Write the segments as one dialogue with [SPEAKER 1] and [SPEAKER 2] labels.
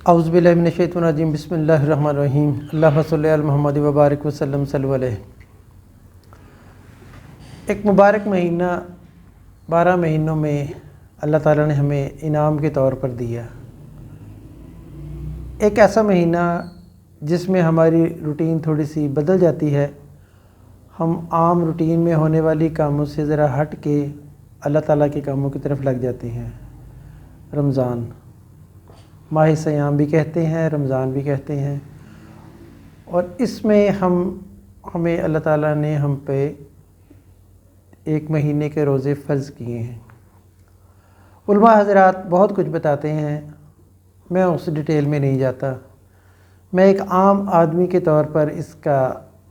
[SPEAKER 1] اعوذ باللہ من الشیطان الرجیم بسم اللہ الرحمن الرحیم اللہم صلی علی محمد وبارک وسلم صلی علیہ۔ ایک مبارک مہینہ 12 مہینوں میں اللہ تعالیٰ نے ہمیں انعام کے طور پر دیا۔ ایک ایسا مہینہ جس میں ہماری روٹین تھوڑی سی بدل جاتی ہے، ہم عام روٹین میں ہونے والی کاموں سے ذرا ہٹ کے اللہ تعالیٰ کے کاموں کی طرف لگ جاتے ہیں۔ رمضان، ماہ سیام بھی کہتے ہیں، رمضان بھی کہتے ہیں، اور اس میں ہمیں اللہ تعالیٰ نے ہم پہ ایک مہینے کے روزے فرض کیے ہیں۔ علماء حضرات بہت کچھ بتاتے ہیں، میں اس ڈیٹیل میں نہیں جاتا۔ میں ایک عام آدمی کے طور پر اس کا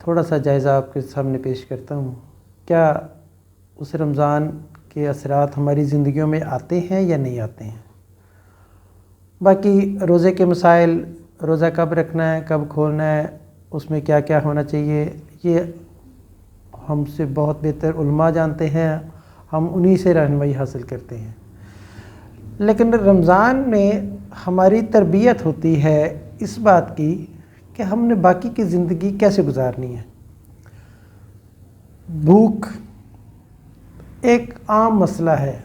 [SPEAKER 1] تھوڑا سا جائزہ آپ کے سامنے پیش کرتا ہوں۔ کیا اس رمضان کے اثرات ہماری زندگیوں میں آتے ہیں یا نہیں آتے ہیں؟ باقی روزے کے مسائل، روزہ کب رکھنا ہے، کب کھولنا ہے، اس میں کیا کیا ہونا چاہیے، یہ ہم سے بہت بہتر علماء جانتے ہیں، ہم انہی سے رہنمائی حاصل کرتے ہیں۔ لیکن رمضان میں ہماری تربیت ہوتی ہے اس بات کی کہ ہم نے باقی کی زندگی کیسے گزارنی ہے۔ بھوک ایک عام مسئلہ ہے،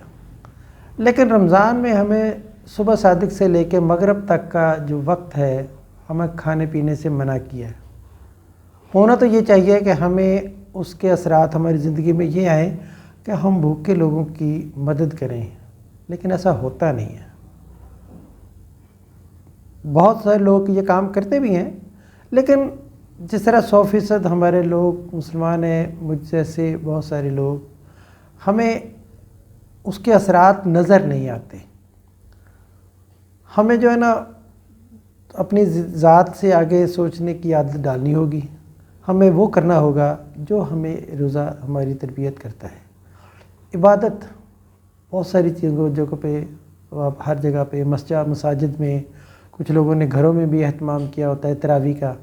[SPEAKER 1] لیکن رمضان میں ہمیں صبح صادق سے لے کے مغرب تک کا جو وقت ہے ہمیں کھانے پینے سے منع کیا ہے۔ ہونا تو یہ چاہیے کہ ہمیں اس کے اثرات ہماری زندگی میں یہ آئیں کہ ہم بھوکے لوگوں کی مدد کریں، لیکن ایسا ہوتا نہیں ہے۔ بہت سارے لوگ یہ کام کرتے بھی ہیں، لیکن جس طرح 100% ہمارے لوگ مسلمان ہیں، مجھ جیسے بہت سارے لوگ، ہمیں اس کے اثرات نظر نہیں آتے۔ ہمیں جو ہے نا اپنی ذات سے آگے سوچنے کی عادت ڈالنی ہوگی، ہمیں وہ کرنا ہوگا جو ہمیں روزہ ہماری تربیت کرتا ہے۔ عبادت بہت ساری جگہوں پہ، ہر جگہ پہ، مساجد میں، کچھ لوگوں نے گھروں میں بھی اہتمام کیا ہوتا ہے تراویح کا،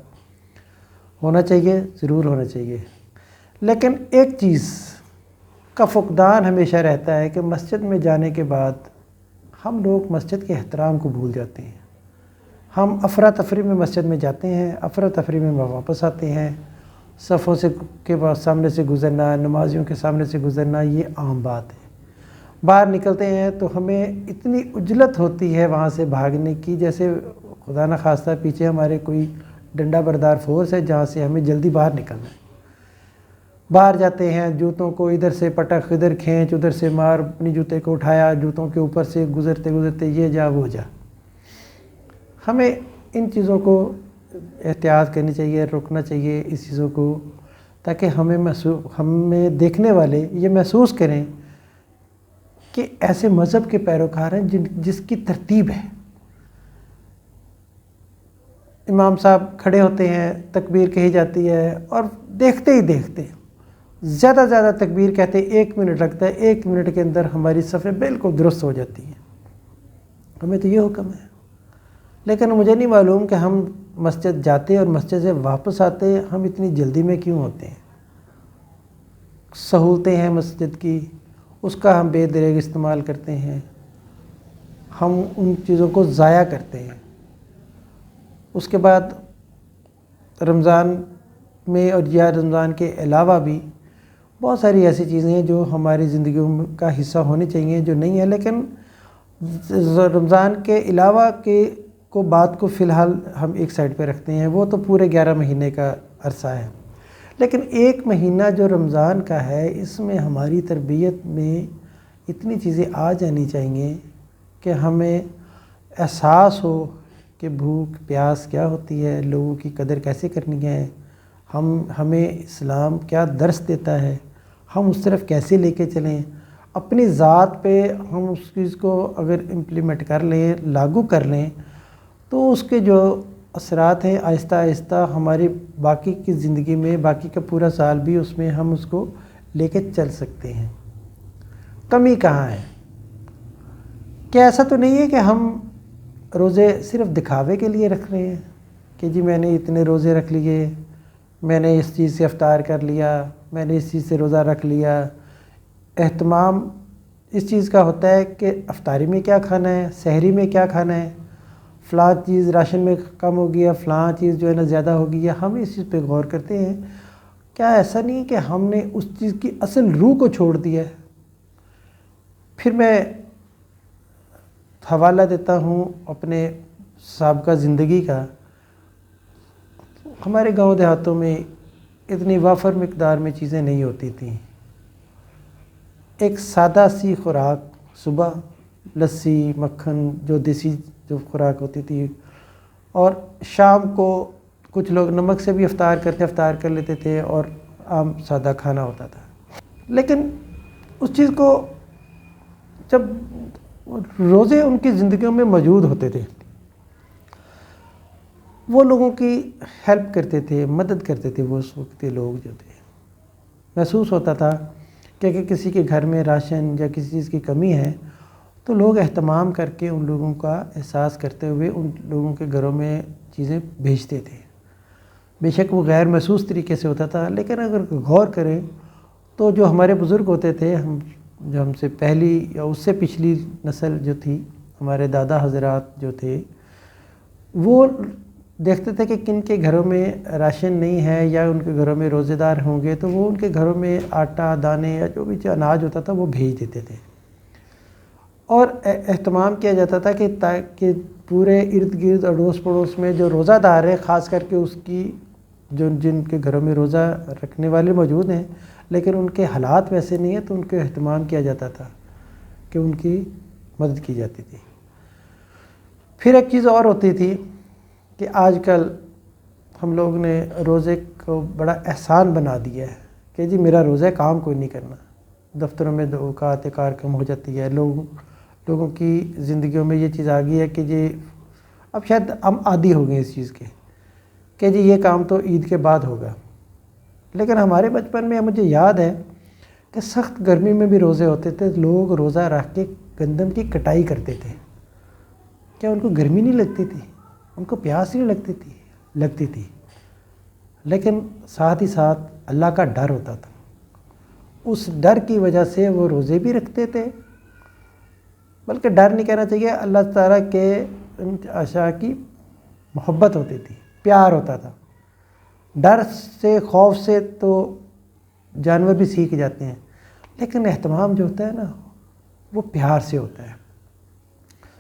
[SPEAKER 1] ہونا چاہیے، ضرور ہونا چاہیے۔ لیکن ایک چیز کا فقدان ہمیشہ رہتا ہے کہ مسجد میں جانے کے بعد ہم لوگ مسجد کے احترام کو بھول جاتے ہیں۔ ہم افراتفری میں مسجد میں جاتے ہیں، افراتفری میں واپس آتے ہیں، صفوں کے سامنے سے گزرنا، نمازیوں کے سامنے سے گزرنا، یہ عام بات ہے۔ باہر نکلتے ہیں تو ہمیں اتنی عجلت ہوتی ہے وہاں سے بھاگنے کی، جیسے خدا نخواستہ پیچھے ہمارے کوئی ڈنڈا بردار فورس ہے جہاں سے ہمیں جلدی باہر نکلنا ہے۔ باہر جاتے ہیں، جوتوں کو ادھر سے پٹک، ادھر کھینچ، ادھر سے مار، اپنی جوتے کو اٹھایا، جوتوں کے اوپر سے گزرتے گزرتے یہ جا وہ جا۔ ہمیں ان چیزوں کو احتیاط کرنی چاہیے، روکنا چاہیے اس چیزوں کو، تاکہ ہمیں دیکھنے والے یہ محسوس کریں کہ ایسے مذہب کے پیروکار ہیں جس کی ترتیب ہے۔ امام صاحب کھڑے ہوتے ہیں، تکبیر کہی جاتی ہے، اور دیکھتے ہی دیکھتے زیادہ زیادہ تکبیر کہتے 1 منٹ لگتا ہے، 1 منٹ کے اندر ہماری صفیں بالکل درست ہو جاتی ہیں۔ ہمیں تو یہ حکم ہے، لیکن مجھے نہیں معلوم کہ ہم مسجد جاتے اور مسجد سے واپس آتے ہم اتنی جلدی میں کیوں ہوتے ہیں۔ سہولتیں ہیں مسجد کی، اس کا ہم بے دریغ استعمال کرتے ہیں، ہم ان چیزوں کو ضائع کرتے ہیں۔ اس کے بعد رمضان میں اور یا رمضان کے علاوہ بھی بہت ساری ایسی چیزیں ہیں جو ہماری زندگیوں کا حصہ ہونی چاہیے، جو نہیں ہے، لیکن رمضان کے علاوہ کو بات کو فی الحال ہم ایک سائڈ پہ رکھتے ہیں، وہ تو پورے 11 مہینے کا عرصہ ہے۔ لیکن ایک مہینہ جو رمضان کا ہے، اس میں ہماری تربیت میں اتنی چیزیں آ جانی چاہیے کہ ہمیں احساس ہو کہ بھوک پیاس کیا ہوتی ہے، لوگوں کی قدر کیسے کرنی ہے، ہمیں اسلام کیا درس دیتا ہے، ہم اس طرف کیسے لے کے چلیں۔ اپنی ذات پہ ہم اس چیز کو اگر امپلیمنٹ کر لیں، لاگو کر لیں، تو اس کے جو اثرات ہیں آہستہ آہستہ ہماری باقی کی زندگی میں، باقی کا پورا سال بھی اس میں ہم اس کو لے کے چل سکتے ہیں۔ کمی کہاں ہے؟ کیا ایسا تو نہیں ہے کہ ہم روزے صرف دکھاوے کے لیے رکھ رہے ہیں کہ جی میں نے اتنے روزے رکھ لیے، میں نے اس چیز سے افطار کر لیا، میں نے اس چیز سے روزہ رکھ لیا۔ اہتمام اس چیز کا ہوتا ہے کہ افطاری میں کیا کھانا ہے، سحری میں کیا کھانا ہے، فلاں چیز راشن میں کم ہو گیا، فلاں چیز جو ہے نا زیادہ ہو گئی، یا ہم اس چیز پہ غور کرتے ہیں؟ کیا ایسا نہیں کہ ہم نے اس چیز کی اصل روح کو چھوڑ دیا ہے؟ پھر میں حوالہ دیتا ہوں اپنے سابقہ زندگی کا۔ ہمارے گاؤں دیہاتوں میں اتنی وافر مقدار میں چیزیں نہیں ہوتی تھیں۔ ایک سادہ سی خوراک، صبح لسی مکھن جو دیسی جو خوراک ہوتی تھی، اور شام کو کچھ لوگ نمک سے بھی افطار کر لیتے تھے، اور عام سادہ کھانا ہوتا تھا۔ لیکن اس چیز کو جب روزے ان کی زندگیوں میں موجود ہوتے تھے، وہ لوگوں کی ہیلپ کرتے تھے، مدد کرتے تھے، وہ اس وقت کے لوگ جو تھے، محسوس ہوتا تھا کہ اگر کسی کے گھر میں راشن یا کسی چیز کی کمی ہے تو لوگ اہتمام کر کے ان لوگوں کا احساس کرتے ہوئے ان لوگوں کے گھروں میں چیزیں بھیجتے تھے۔ بے شک وہ غیر محسوس طریقے سے ہوتا تھا، لیکن اگر غور کریں تو جو ہمارے بزرگ ہوتے تھے، جو ہم سے پہلی یا اس سے پچھلی نسل جو تھی، ہمارے دادا حضرات جو تھے، وہ دیکھتے تھے کہ کن کے گھروں میں راشن نہیں ہے یا ان کے گھروں میں روزے دار ہوں گے، تو وہ ان کے گھروں میں آٹا دانے یا جو بھی اناج ہوتا تھا وہ بھیج دیتے تھے، اور اہتمام کیا جاتا تھا کہ تاکہ پورے ارد گرد اڑوس پڑوس میں جو روزہ دار ہے، خاص کر کے اس کی جن کے گھروں میں روزہ رکھنے والے موجود ہیں لیکن ان کے حالات ویسے نہیں ہیں، تو ان کے اہتمام کیا جاتا تھا کہ ان کی مدد کی جاتی تھی۔ پھر ایک چیز اور ہوتی تھی کہ آج کل ہم لوگ نے روزے کو بڑا احسان بنا دیا ہے کہ جی میرا روزہ ہے، کام کوئی نہیں کرنا۔ دفتروں میں اوقات کار کم ہو جاتی ہے، لوگوں کی زندگیوں میں یہ چیز آ گئی ہے کہ جی اب شاید ہم عادی ہو گئے اس چیز کے کہ جی یہ کام تو عید کے بعد ہوگا۔ لیکن ہمارے بچپن میں مجھے یاد ہے کہ سخت گرمی میں بھی روزے ہوتے تھے، لوگ روزہ رکھ کے گندم کی کٹائی کرتے تھے۔ کیا ان کو گرمی نہیں لگتی تھی؟ ان کو پیاس نہیں لگتی تھی، لیکن ساتھ ہی ساتھ اللہ کا ڈر ہوتا تھا۔ اس ڈر کی وجہ سے وہ روزے بھی رکھتے تھے، بلکہ ڈر نہیں کہنا چاہیے، اللہ تعالیٰ کے اشیاء کی محبت ہوتی تھی، پیار ہوتا تھا۔ ڈر سے، خوف سے تو جانور بھی سیکھ جاتے ہیں، لیکن اہتمام جو ہوتا ہے نا وہ پیار سے ہوتا ہے۔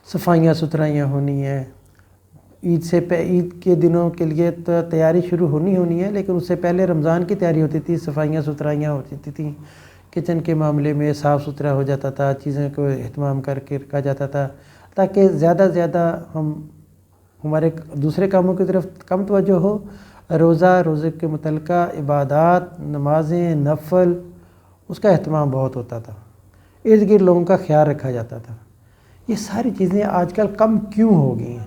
[SPEAKER 1] صفائیاں ستھرائیاں ہونی ہیں، عید کے دنوں کے لیے تو تیاری شروع ہونی ہے، لیکن اس سے پہلے رمضان کی تیاری ہوتی تھی، صفائیاں ستھرائیاں ہوتی تھیں، کچن کے معاملے میں صاف ستھرا ہو جاتا تھا، چیزیں کو اہتمام کر کے رکھا جاتا تھا تاکہ زیادہ زیادہ ہمارے دوسرے کاموں کی طرف کم توجہ ہو، روزے کے متعلقہ عبادات، نمازیں، نفل، اس کا اہتمام بہت ہوتا تھا، ارد گرد لوگوں کا خیال رکھا جاتا تھا۔ یہ ساری چیزیں آج کل کم کیوں ہو گئی ہیں؟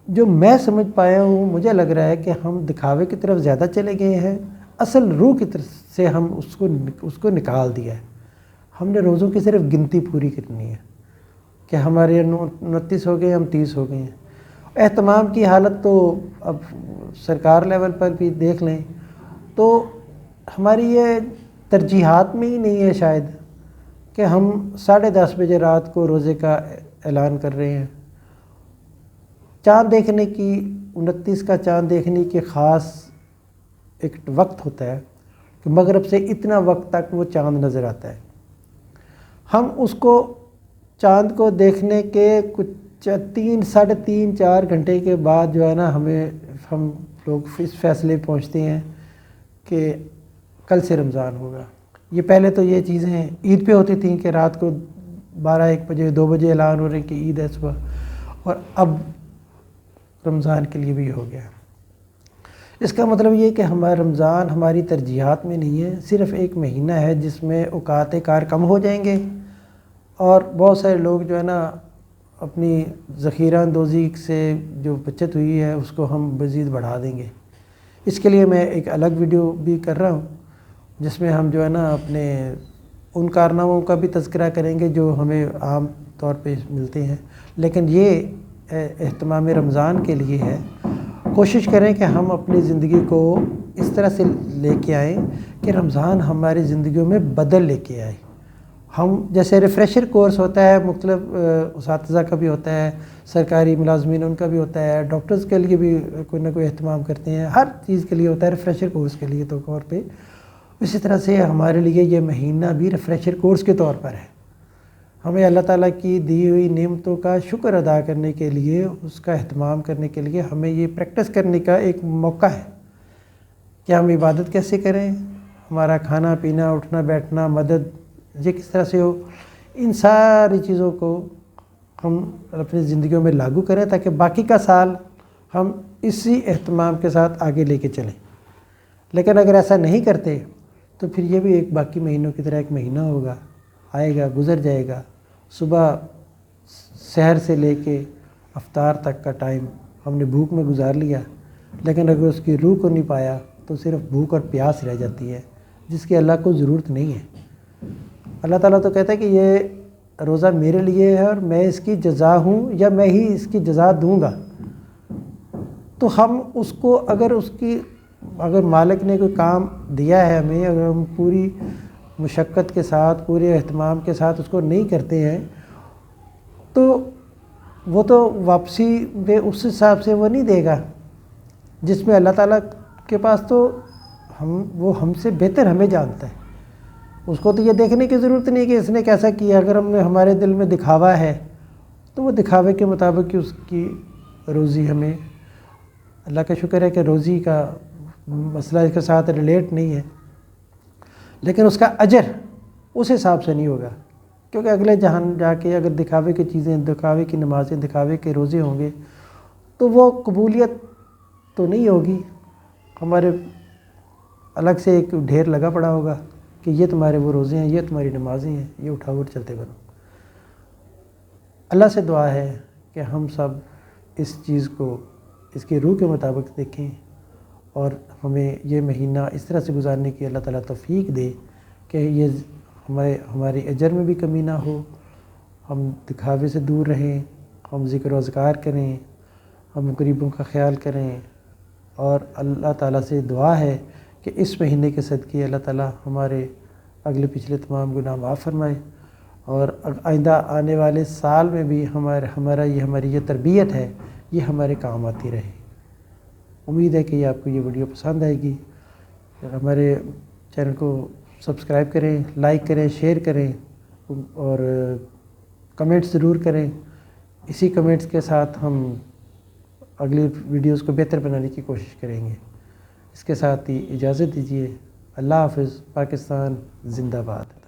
[SPEAKER 1] جو میں سمجھ پایا ہوں، مجھے لگ رہا ہے کہ ہم دکھاوے کی طرف زیادہ چلے گئے ہیں، اصل روح کی طرف سے ہم اس کو نکال دیا ہے۔ ہم نے روزوں کی صرف گنتی پوری کرنی ہے کہ ہمارے 29 ہو گئے، ہم 30 ہو گئے ہیں۔ اہتمام کی حالت تو اب سرکار لیول پر بھی دیکھ لیں تو ہماری یہ ترجیحات میں ہی نہیں ہے شاید کہ ہم 10:30 بجے رات کو روزے کا اعلان کر رہے ہیں۔ چاند دیکھنے کی، 29 کا چاند دیکھنے کی خاص ایک وقت ہوتا ہے کہ مغرب سے اتنا وقت تک وہ چاند نظر آتا ہے۔ ہم اس کو چاند کو دیکھنے کے کچھ 3، 3.5، 4 گھنٹے کے بعد جو ہے نا ہم لوگ اس فیصلے پہنچتے ہیں کہ کل سے رمضان ہوگا۔ یہ پہلے تو یہ چیزیں عید پہ ہوتی تھیں کہ رات کو 12، 1 بجے، 2 بجے اعلان ہو رہے ہیں کہ عید ہے صبح، اور اب رمضان کے لیے بھی ہو گیا۔ اس کا مطلب یہ کہ ہمارا رمضان ہماری ترجیحات میں نہیں ہے، صرف ایک مہینہ ہے جس میں اوقات کار کم ہو جائیں گے، اور بہت سارے لوگ جو ہے نا اپنی ذخیرہ اندوزی سے جو بچت ہوئی ہے اس کو ہم مزید بڑھا دیں گے۔ اس کے لیے میں ایک الگ ویڈیو بھی کر رہا ہوں جس میں ہم جو ہے نا اپنے ان کارناموں کا بھی تذکرہ کریں گے جو ہمیں عام طور پہ ملتے ہیں، لیکن یہ اہتمام رمضان کے لیے ہے۔ کوشش کریں کہ ہم اپنی زندگی کو اس طرح سے لے کے آئیں کہ رمضان ہماری زندگیوں میں بدل لے کے آئے، ہم جیسے ریفریشر کورس ہوتا ہے، مختلف اساتذہ کا بھی ہوتا ہے، سرکاری ملازمین ان کا بھی ہوتا ہے، ڈاکٹرز کے لیے بھی کوئی نہ کوئی اہتمام کرتے ہیں، ہر چیز کے لیے ہوتا ہے ریفریشر کورس کے لیے طور پہ. اسی طرح سے ہمارے لیے یہ مہینہ بھی ریفریشر کورس کے طور پر ہے. ہمیں اللہ تعالیٰ کی دی ہوئی نعمتوں کا شکر ادا کرنے کے لیے، اس کا اہتمام کرنے کے لیے ہمیں یہ پریکٹس کرنے کا ایک موقع ہے کہ ہم عبادت کیسے کریں، ہمارا کھانا پینا اٹھنا بیٹھنا مدد یہ کس طرح سے ہو. ان ساری چیزوں کو ہم اپنی زندگیوں میں لاگو کریں تاکہ باقی کا سال ہم اسی اہتمام کے ساتھ آگے لے کے چلیں. لیکن اگر ایسا نہیں کرتے تو پھر یہ بھی ایک باقی مہینوں کی طرح ایک مہینہ ہوگا، آئے گا گزر جائے گا. صبح سحر سے لے کے افطار تک کا ٹائم ہم نے بھوک میں گزار لیا، لیکن اگر اس کی روح کو نہیں پایا تو صرف بھوک اور پیاس رہ جاتی ہے، جس کی اللہ کو ضرورت نہیں ہے. اللہ تعالیٰ تو کہتا ہے کہ یہ روزہ میرے لیے ہے اور میں اس کی جزا ہوں یا میں ہی اس کی جزا دوں گا. تو ہم اس کو اگر مالک نے کوئی کام دیا ہے ہمیں، اگر ہم پوری مشقت کے ساتھ پورے اہتمام کے ساتھ اس کو نہیں کرتے ہیں تو وہ تو واپسی میں اس حساب سے وہ نہیں دے گا جس میں اللہ تعالیٰ کے پاس تو وہ ہم سے بہتر ہمیں جانتا ہے. اس کو تو یہ دیکھنے کی ضرورت نہیں کہ اس نے کیسا کیا. اگر ہمارے دل میں دکھاوا ہے تو وہ دکھاوے کے مطابق اس کی روزی ہمیں. اللہ کا شکر ہے کہ روزی کا مسئلہ اس کے ساتھ ریلیٹ نہیں ہے، لیکن اس کا اجر اس حساب سے نہیں ہوگا، کیونکہ اگلے جہان جا کے اگر دکھاوے کی چیزیں، دکھاوے کی نمازیں، دکھاوے کے روزے ہوں گے تو وہ قبولیت تو نہیں ہوگی. ہمارے الگ سے ایک ڈھیر لگا پڑا ہوگا کہ یہ تمہارے وہ روزے ہیں، یہ تمہاری نمازیں ہیں، یہ اٹھاؤ اور چلتے بنو. اللہ سے دعا ہے کہ ہم سب اس چیز کو اس کی روح کے مطابق دیکھیں اور ہمیں یہ مہینہ اس طرح سے گزارنے کی اللہ تعالیٰ توفیق دے کہ یہ ہماری اجر میں بھی کمی نہ ہو، ہم دکھاوے سے دور رہیں، ہم ذکر و اذکار کریں، ہم غریبوں کا خیال کریں. اور اللہ تعالیٰ سے دعا ہے کہ اس مہینے کے صدقے اللہ تعالیٰ ہمارے اگلے پچھلے تمام گناہ معاف فرمائے اور آئندہ آنے والے سال میں بھی ہماری یہ تربیت ہے یہ ہمارے کام آتی رہے. امید ہے کہ یہ آپ کو یہ ویڈیو پسند آئے گی. ہمارے چینل کو سبسکرائب کریں، لائک کریں، شیئر کریں اور کمنٹس ضرور کریں. اسی کمنٹس کے ساتھ ہم اگلی ویڈیوز کو بہتر بنانے کی کوشش کریں گے. اس کے ساتھ ہی اجازت دیجیے. اللہ حافظ. پاکستان زندہ باد.